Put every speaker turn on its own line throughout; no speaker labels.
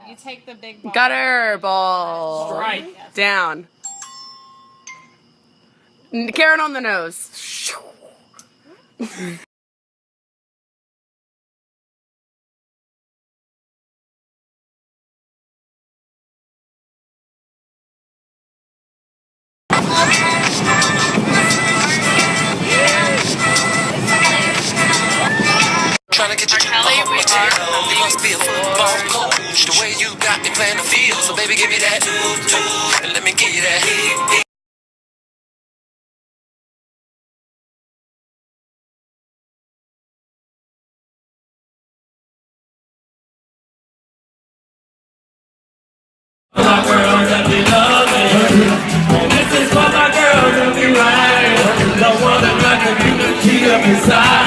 You take the big ball.
Gutter ball.
Strike.
Down. Karen on the nose.
Trying to get you you must be a football coach. The way you got me playing the field. So baby, give me that. And let me give you that.
My girl that be loving, and this is for my girl that be right. The one that got the beauty up inside.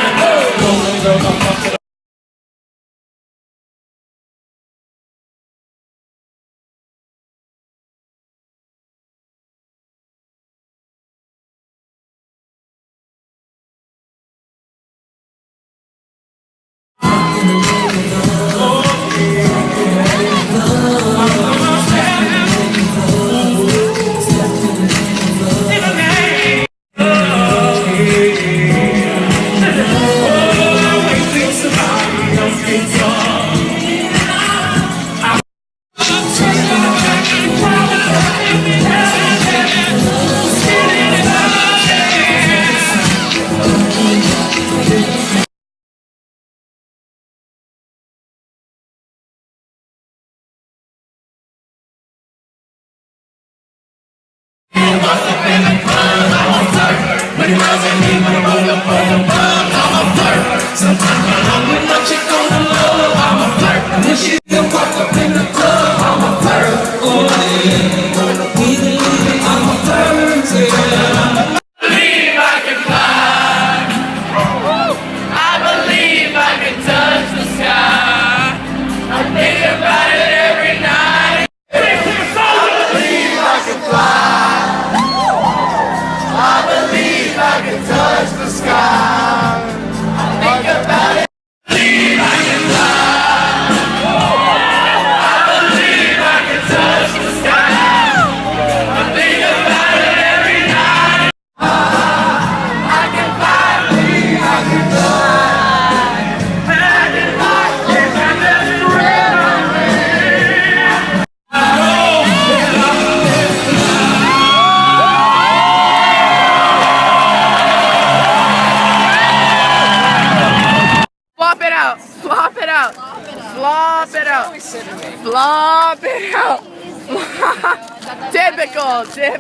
Sometimes I know when my chick on the low, I'm a flirt. And when she still walk up in the club, I'm a flirt. Oh, yeah, I'm a flirt, yeah. I believe I can fly. I believe I can touch the sky. I think about it every night. I believe I can fly. I believe I can touch the sky. Think about it. I believe I can fly. I believe I can touch the sky. I think about it every night. I can fly, believe I can fly. And I can fly, if I just forever.
Flop it out. Flop it out. Flop it out. Flop it out. Typical.